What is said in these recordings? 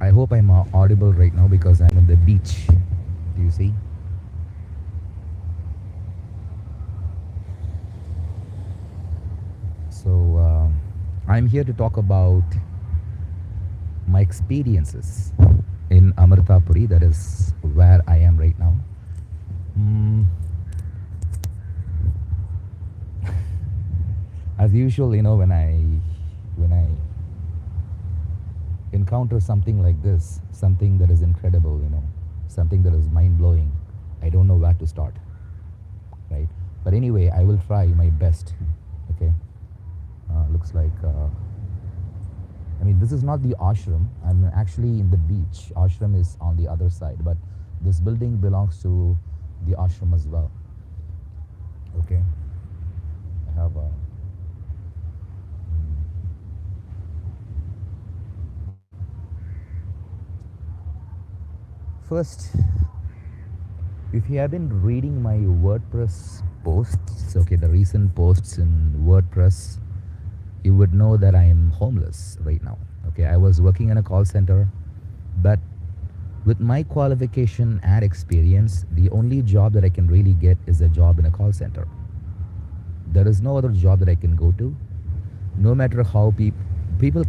I hope I'm audible right now because I'm on the beach. Do you see? So, I'm here to talk about my experiences in Amritapuri, that is where I am right now. Mm, as usual, when I encounter something like this, something that is incredible, something that is mind blowing, I don't know where to start, right? But anyway, I will try my best. Okay. Looks like this is not the ashram. I'm actually in the beach. Ashram is on the other side, but this building belongs to the ashram as well. Okay. I have a. First, if you have been reading my WordPress posts, okay, the recent posts in WordPress, you would know that I am homeless right now. Okay, I was working in a call center, but with my qualification and experience, the only job that I can really get is a job in a call center. There is no other job that I can go to, no matter how people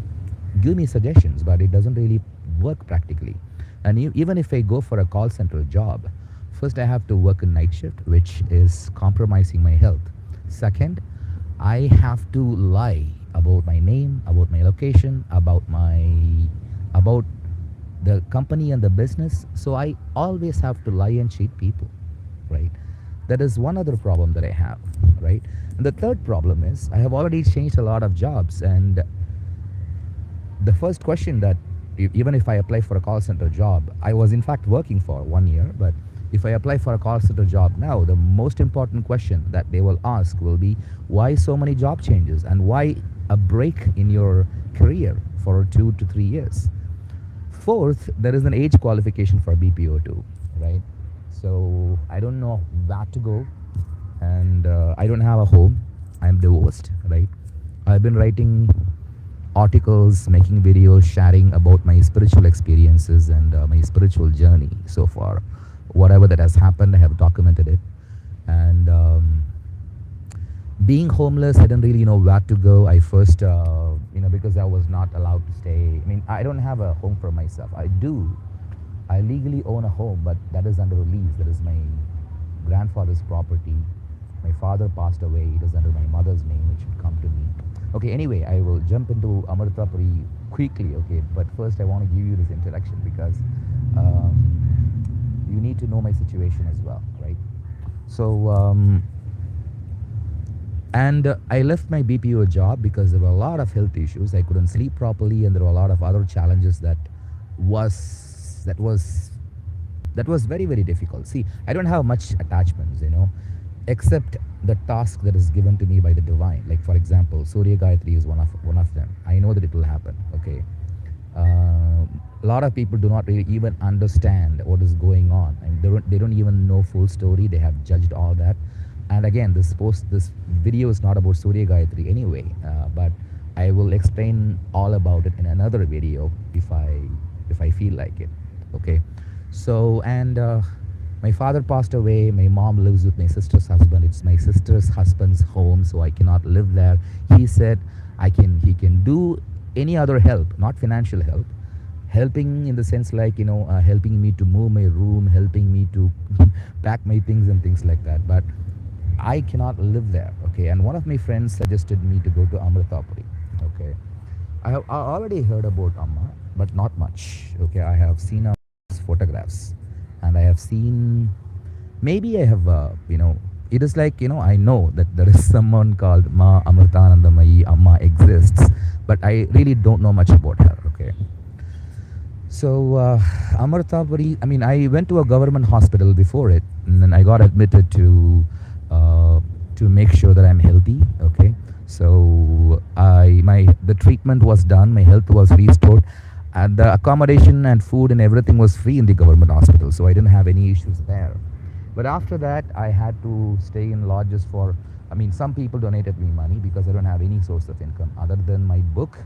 give me suggestions, but it doesn't really work practically. And even if I go for a call center job, first I have to work a night shift, which is compromising my health. Second, I have to lie about my name, about my location, about the company and the business. So I always have to lie and cheat people, right? That is one other problem that I have, right? And the third problem is I have already changed a lot of jobs, and the first question that even if I apply for a call center job, I was in fact working for 1 year, but if I apply for a call center job now, the most important question that they will ask will be why so many job changes and why a break in your career for 2 to 3 years. Fourth, there is an age qualification for BPO too, right? So I don't know where to go, and I don't have a home. I'm divorced, right? I've been writing articles, making videos, sharing about my spiritual experiences and my spiritual journey so far. Whatever that has happened, I have documented it. And being homeless, I didn't really know where to go. I first, because I was not allowed to stay. I don't have a home for myself. I legally own a home, but that is under a lease. That is my grandfather's property. My father passed away. It is under my mother's name, which should come to me. Okay, anyway, I will jump into Amritapuri quickly, okay? But first, I want to give you this introduction because you need to know my situation as well, right? So, I left my BPO job because there were a lot of health issues. I couldn't sleep properly, and there were a lot of other challenges was that was that was very, very difficult. See, I don't have much attachments, except the task that is given to me by the divine. Like for example, Surya Gayatri is one of them. I know that it will happen. Okay, a lot of people do not really even understand what is going on, and they don't even know full story. They have judged all that. And again, this video is not about Surya Gayatri anyway, but I will explain all about it in another video if I feel like it. Okay, so and my father passed away. My mom lives with my sister's husband. It's my sister's husband's home, so I cannot live there. He said he can do any other help, not financial help, helping in the sense like helping me to move my room, helping me to pack my things and things like that. But I cannot live there. Okay, and one of my friends suggested me to go to Amritapuri. Okay, I already heard about Amma, but not much. Okay, I have seen photographs, and I have seen, maybe I have, it is like, I know that there is someone called Ma Amritanandamayi, Amma exists, but I really don't know much about her, okay? So, Amritapuri, I went to a government hospital before it, and then I got admitted to make sure that I'm healthy, okay? So, the treatment was done, my health was restored, and the accommodation and food and everything was free in the government hospital, so I didn't have any issues there. But after that, I had to stay in lodges for, some people donated me money because I don't have any source of income other than my book.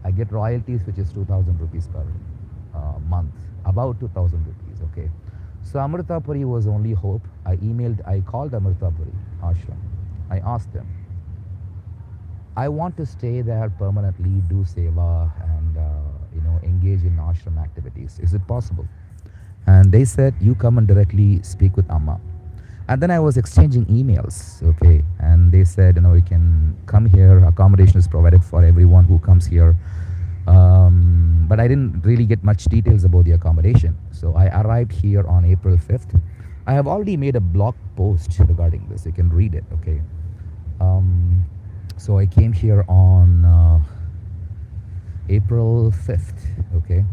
I get royalties, which is 2,000 rupees per month, about 2000 rupees. Okay, so Amritapuri was only hope. I called Amritapuri ashram. I asked them, I want to stay there permanently, do seva, and engage in ashram activities. Is it possible? And they said, you come and directly speak with Amma. And then I was exchanging emails, okay, and they said, you can come here, accommodation is provided for everyone who comes here. But I didn't really get much details about the accommodation. So I arrived here on April 5th. I have already made a blog post regarding this. You can read it, okay. So I came here on April 5th, okay.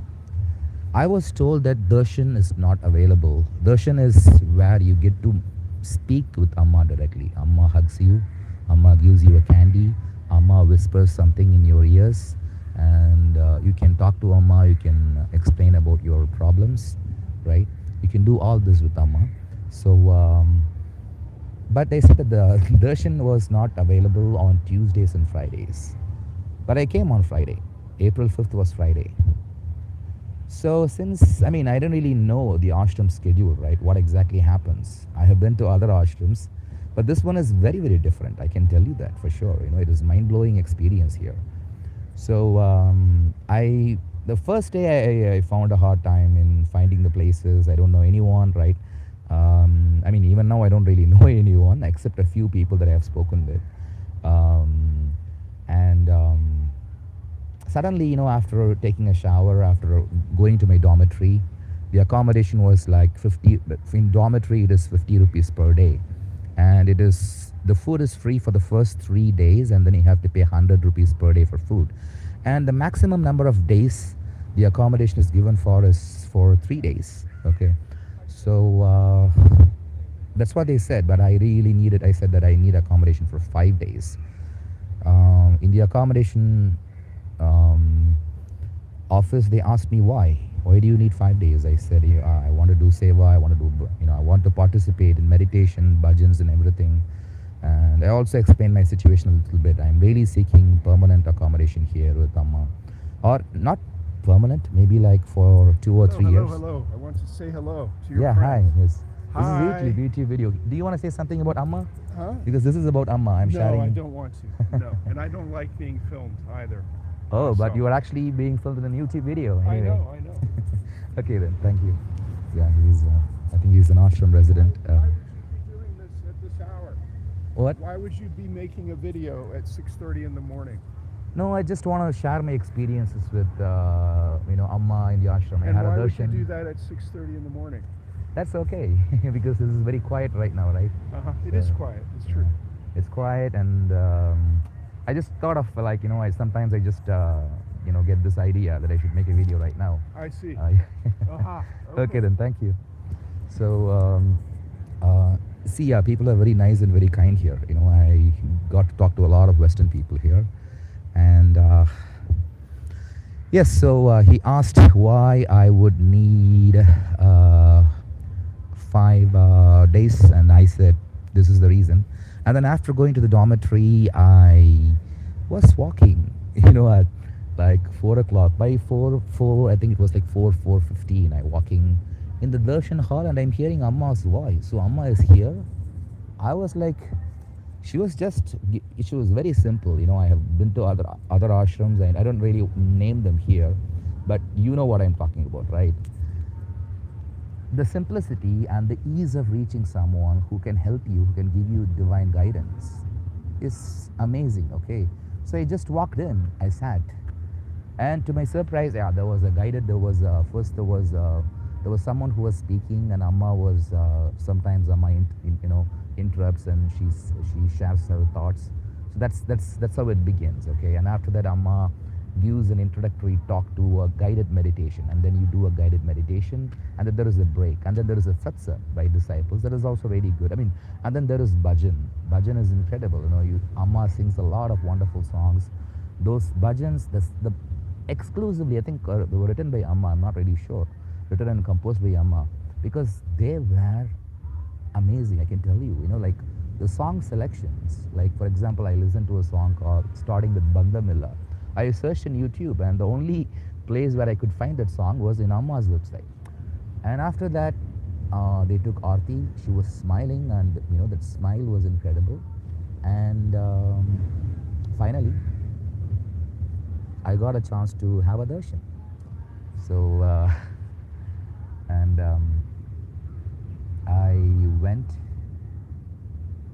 I was told that darshan is not available. Darshan is where you get to speak with Amma directly. Amma hugs you, Amma gives you a candy, Amma whispers something in your ears, and you can talk to Amma, you can explain about your problems, right? You can do all this with Amma. So, but they said that the darshan was not available on Tuesdays and Fridays. But I came on Friday. April 5th was Friday. So since, I didn't really know the ashram schedule, right? What exactly happens. I have been to other ashrams, but this one is very, very different. I can tell you that for sure. It is mind-blowing experience here. So the first day I found a hard time in finding the places. I don't know anyone, right? Even now I don't really know anyone except a few people that I have spoken with. Suddenly, after taking a shower, after going to my dormitory, the accommodation was like 50, in dormitory it is 50 rupees per day. And the food is free for the first 3 days, and then you have to pay 100 rupees per day for food. And the maximum number of days the accommodation is given for is for 3 days, okay. So that's what they said, but I said that I need accommodation for 5 days. In the accommodation office, they asked me why do you need 5 days. I said, I want to do seva, I want to do, I want to participate in meditation, bhajans and everything. And I also explained my situation a little bit. I'm really seeking permanent accommodation here with Amma, or not permanent, maybe like for 2 or 3 years. Hello. I want to say hello to your Yeah, friends. hi. Yes. Hi. This is YouTube video. Do you want to say something about Amma? Huh? Because this is about Amma. I'm No, sharing. I don't want to. No, and I don't like being filmed either. Oh, but So- you are actually being filmed in a YouTube video. Anyway. I know. Okay then, thank you. Yeah, I think he's an ashram resident. Why would you be doing this at this hour? What? Why would you be making a video at 6:30 in the morning? No, I just want to share my experiences with, Amma in the ashram. I And had a why would you darshan. do that at 6:30 in the morning? That's okay, because this is very quiet right now, right? It is quiet. It's true. It's quiet, and I just thought of sometimes I just get this idea that I should make a video right now. I see. Uh, okay then, thank you. So see, people are very nice and very kind here. I got to talk to a lot of Western people here, and yes. So he asked why I would need 5 days, and I said this is the reason. And then after going to the dormitory, I was walking, at like 4 o'clock. By 4, I think it was like 4:15. I walking in the darshan hall, and I'm hearing Amma's voice. So Amma is here. I was like, she was very simple. I have been to other ashrams, and I don't really name them here, but you know what I'm talking about, right? The simplicity and the ease of reaching someone who can help you, who can give you divine guidance, is amazing, okay? So I just walked in, I sat, and to my surprise, there was a guided, there was someone who was speaking, and Amma was, sometimes Amma interrupts, and she shares her thoughts. So that's how it begins, okay? And after that, Amma gives an introductory talk to a guided meditation, and then you do a guided meditation, and then there is a break, and then there is a satsang by disciples. That is also very good. And then there is bhajan. Bhajan is incredible. Amma sings a lot of wonderful songs. Those bhajans, the exclusively, I think they were written by Amma. I'm not really sure. Written and composed by Amma, because they were amazing. I can tell you. Like the song selections. Like for example, I listened to a song called starting with Bandhamilla. I searched in YouTube, and the only place where I could find that song was in Amma's website. And after that, they took Aarti. She was smiling, and that smile was incredible. And finally, I got a chance to have a darshan. So, and I went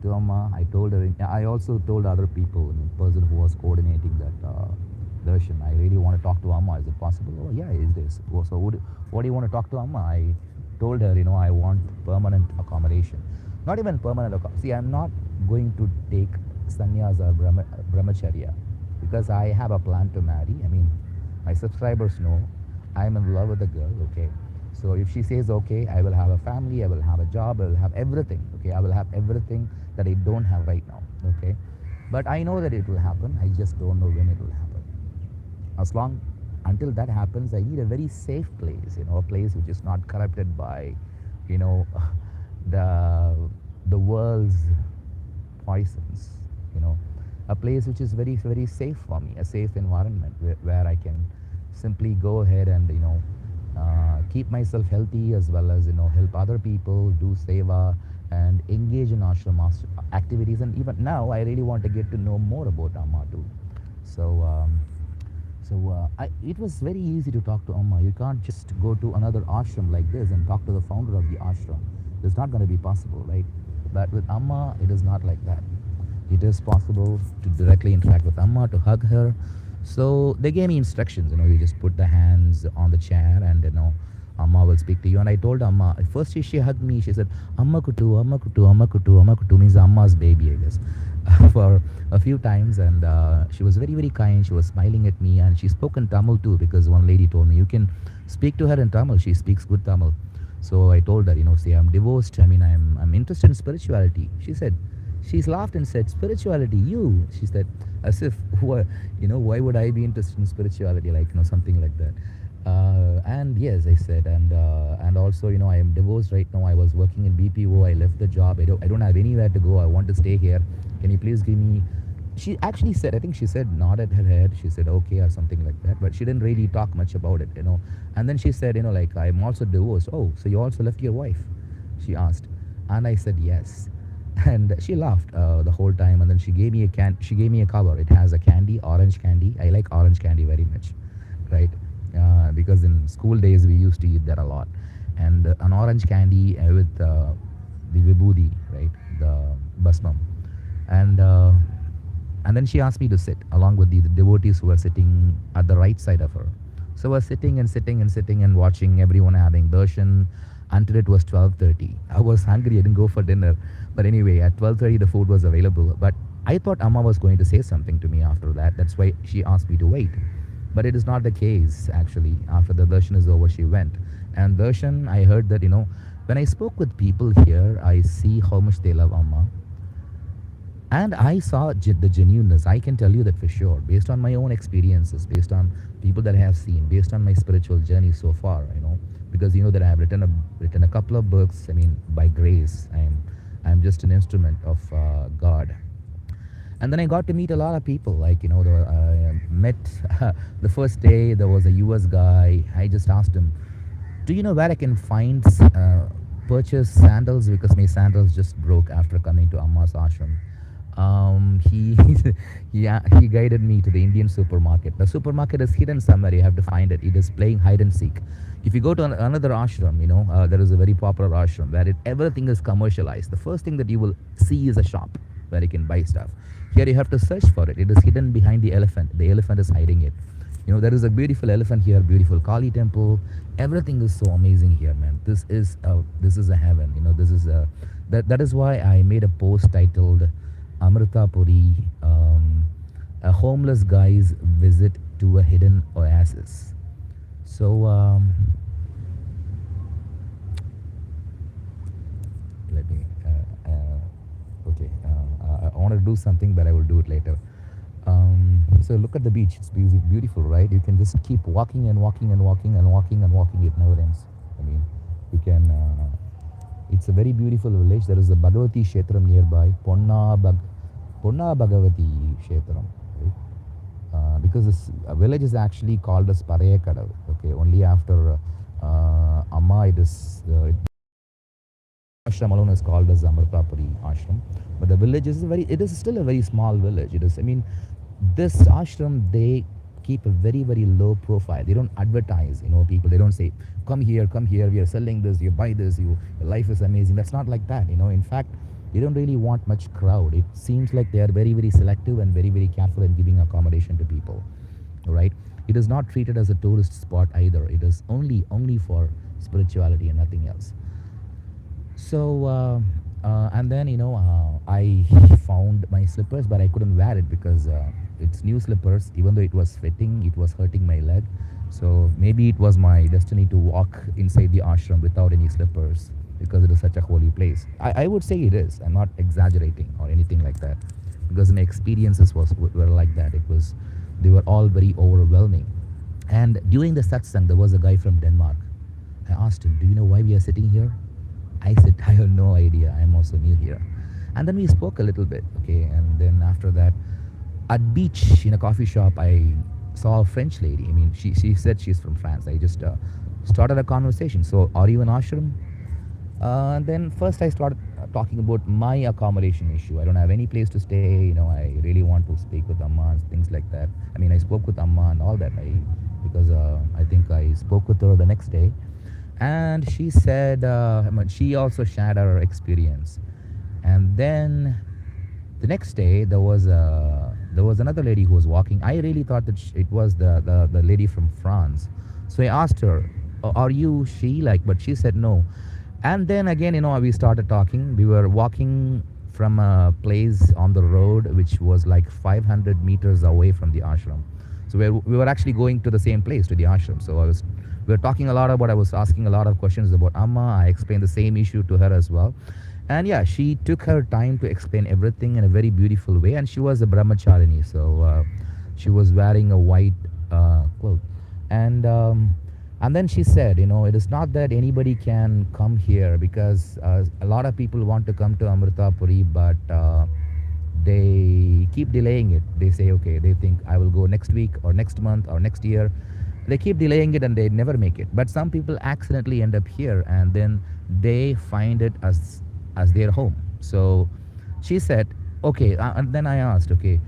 to Amma. I told her. I also told other people, the person who was coordinating that darshan. I really want to talk to Amma. Is it possible? Oh yeah, it is. So what do you want to talk to Amma? I told her, I want permanent accommodation. Not even permanent accommodation. See, I'm not going to take sannyas or brahmacharya because I have a plan to marry. I mean, my subscribers know I'm in love with a girl, okay? So if she says, okay, I will have a family, I will have a job, I will have everything, okay? I will have everything that I don't have right now, okay? But I know that it will happen. I just don't know when it will happen. As long until that happens, I need a very safe place, a place which is not corrupted by, you know, the the world's poisons, a place which is very very safe for me, a safe environment where I can simply go ahead and keep myself healthy as well as help other people, do seva, and engage in ashram activities. And even now, I really want to get to know more about Amma too. So. It was very easy to talk to Amma. You can't just go to another ashram like this and talk to the founder of the ashram. It's not going to be possible, right? But with Amma, it is not like that. It is possible to directly interact with Amma, to hug her. So they gave me instructions. You just put the hands on the chair, and Amma will speak to you. And I told Amma, first she hugged me. She said, Amma Kutu, Amma Kutu, Amma Kutu. Amma Kutu means Amma's baby, I guess. For a few times, and she was very very kind. She was smiling at me, and she spoke in Tamil too, because one lady told me, you can speak to her in Tamil, she speaks good Tamil. So I told her, see, I'm divorced, I mean, I'm interested in spirituality. She's laughed and said, spirituality, you? She said, as if, why would I be interested in spirituality, like something like that. And yes, I said, and also, I am divorced right now. I was working in BPO. I left the job. I don't have anywhere to go. I want to stay here. Can you please give me? She actually said, I think she said, nodded her head. She said, okay, or something like that. But she didn't really talk much about it, And then she said, like, I'm also divorced. Oh, so you also left your wife? She asked, and I said yes. And she laughed the whole time. And then she gave me a cover. It has a candy, orange candy. I like orange candy very much, right? Because in school days we used to eat that a lot, and an orange candy with the vibhuti, right, the basmam, and then she asked me to sit along with the devotees who were sitting at the right side of her. So I was sitting and sitting and sitting and watching everyone having darshan until it was 12:30. I was hungry. I didn't go for dinner, but anyway, at 12:30 the food was available. But I thought Amma was going to say something to me after that. That's why she asked me to wait. But it is not the case, actually. After the darshan is over, she went. And darshan, I heard that, when I spoke with people here, I see how much they love Amma. And I saw the genuineness. I can tell you that for sure, based on my own experiences, based on people that I have seen, based on my spiritual journey so far, because that I have written a couple of books. I mean, by grace, I'm just an instrument of God. And then I got to meet a lot of people. Like, I met the first day, there was a US guy. I just asked him, do you know where I can purchase sandals? Because my sandals just broke after coming to Amma's ashram. He, he guided me to the Indian supermarket. The supermarket is hidden somewhere. You have to find it. It is playing hide and seek. If you go to another ashram, there is a very popular ashram where everything is commercialized. The first thing that you will see is a shop where you can buy stuff. Here you have to search for it. It is hidden behind the elephant. The elephant is hiding it. There is a beautiful elephant here, beautiful Kali temple. Everything is so amazing here, man. This is a heaven. That is why I made a post titled Amritapuri, a homeless guy's visit to a hidden oasis. So let me. Okay, I want to do something, but I will do it later. So look at the beach. It's beautiful, right? You can just keep walking and walking and walking and walking and walking. It never ends. I mean, you can. It's a very beautiful village. There is a Bhagavati Kshetram nearby. Ponna Bhagavati Kshetram. Right? because this village is actually called as Parayakadal. Okay, only after Amma, ashram alone is called as Amritapuri ashram. But the village is it is still a very small village. It is, I mean, this ashram, they keep a very, very low profile. They don't advertise, people. They don't say, come here, we are selling this, you buy this, your life is amazing. That's not like that. In fact, they don't really want much crowd. It seems like they are very, very selective and very, very careful in giving accommodation to people. Right? It is not treated as a tourist spot either. It is only for spirituality and nothing else. So, and then, I found my slippers, but I couldn't wear it because it's new slippers. Even though it was fitting, it was hurting my leg. So maybe it was my destiny to walk inside the ashram without any slippers because it is such a holy place. I would say it is. I'm not exaggerating or anything like that, because my experiences were like that. They were all very overwhelming. And during the satsang, there was a guy from Denmark. I asked him, "Do you know why we are sitting here?" I said, "I have no idea. I'm also new here." And then we spoke a little bit, okay? And then after that, at beach in a coffee shop, I saw a French lady. I mean, she said she's from France. I just started a conversation. "So, are you an ashram?" Then first I started talking about my accommodation issue. I don't have any place to stay. I really want to speak with Amma and things like that. I mean, I spoke with Amma and all that. Because I think I spoke with her the next day. And she said, she also shared her experience. And then the next day, there was another lady who was walking. I really thought that it was the lady from France. So I asked her, "Are you she?" But she said no. And then again, we started talking. We were walking from a place on the road which was like 500 meters away from the ashram. So we were actually going to the same place, to the ashram. So we were talking a lot about, I was asking a lot of questions about Amma. I explained the same issue to her as well. And yeah, she took her time to explain everything in a very beautiful way. And she was a brahmacharini. So she was wearing a white cloth. And then she said, it is not that anybody can come here, because a lot of people want to come to Amritapuri, but they keep delaying it. They say, okay, they think I will go next week or next month or next year. They keep delaying it and they never make it. But some people accidentally end up here, and then they find it as their home. So she said, okay, and then I asked, okay,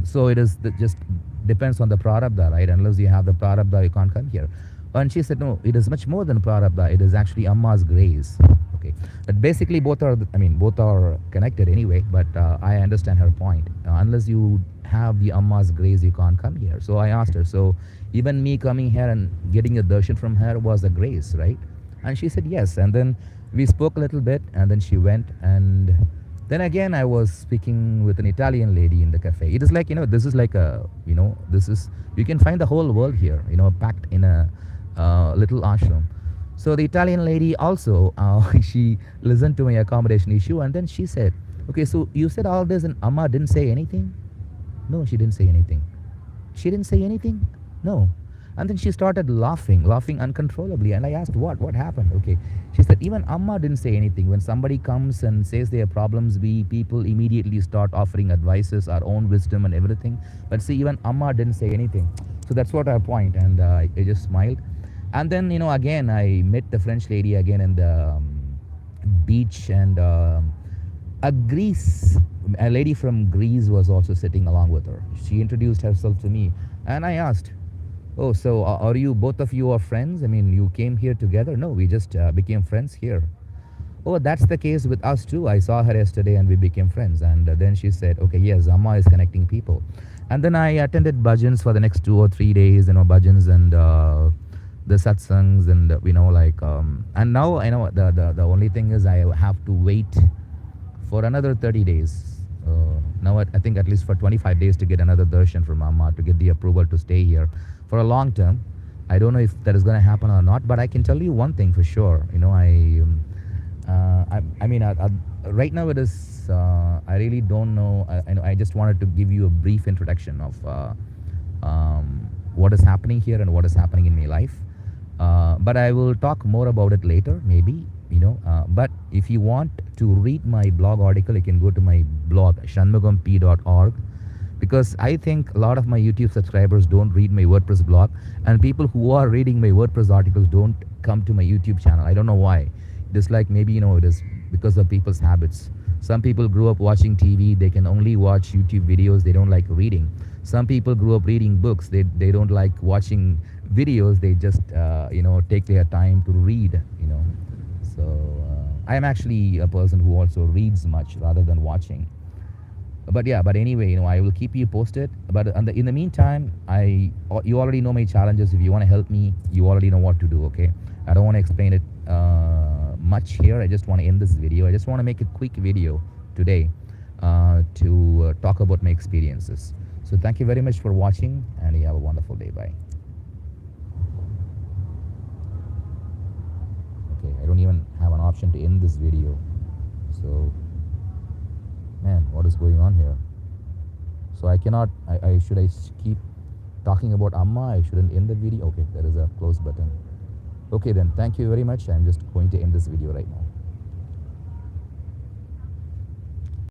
so it is just depends on the prarabdha, right? Unless you have the prarabdha, you can't come here. And she said, no, it is much more than prarabdha. It is actually Amma's grace. Okay, but basically both are connected anyway. But I understand her point. Unless you have the Amma's grace, you can't come here. So I asked her, so even me coming here and getting a darshan from her was a grace, right? And she said yes. And then we spoke a little bit, and then she went. And then again, I was speaking with an Italian lady in the cafe. It is like, this is like you can find the whole world here, packed in a little ashram. So the Italian lady also, she listened to my accommodation issue, and then she said, okay, so you said all this and Amma didn't say anything? No, she didn't say anything. She didn't say anything? No. And then she started laughing uncontrollably. And I asked, what happened? Okay. She said, even Amma didn't say anything. When somebody comes and says their problems, we people immediately start offering advices, our own wisdom and everything. But see, even Amma didn't say anything. So that's what her point. And I just smiled. And then, again, I met the French lady again in the beach. And a lady from Greece was also sitting along with her. She introduced herself to me. And I asked, oh, so are you, both of you are friends? I mean, you came here together? No, we just became friends here. Oh, that's the case with us too. I saw her yesterday and we became friends. And then she said, okay, yes, Amma is connecting people. And then I attended bhajans for the next 2 or 3 days, bhajans and the satsangs and, and now, the only thing is I have to wait for another 30 days. Now I think at least for 25 days to get another darshan from Amma, to get the approval to stay here for a long term. I don't know if that is going to happen or not, but I can tell you one thing for sure. Right now it is, I really don't know. I just wanted to give you a brief introduction of what is happening here and what is happening in my life. But I will talk more about it later, maybe. But if you want to read my blog article, you can go to my blog, shanmugamp.org. because I think a lot of my YouTube subscribers don't read my WordPress blog, and people who are reading my WordPress articles don't come to my YouTube channel. I don't know why. It is like maybe it is because of people's habits. Some people grew up watching TV, they can only watch YouTube videos, they don't like reading. Some people grew up reading books, they don't like watching videos, they just take their time to read. So I am actually a person who also reads much rather than watching. But yeah, but anyway, I will keep you posted. But in the meantime, you already know my challenges. If you want to help me, you already know what to do. Okay, I don't want to explain it much here. I just want to end this video. I just want to make a quick video today to talk about my experiences. So thank you very much for watching, and you have a wonderful day. Bye. Okay, I don't even have an option to end this video. So, man, what is going on here? So I cannot, should I keep talking about Amma? I shouldn't end the video. Okay, there is a close button. Okay then, thank you very much. I'm just going to end this video right now.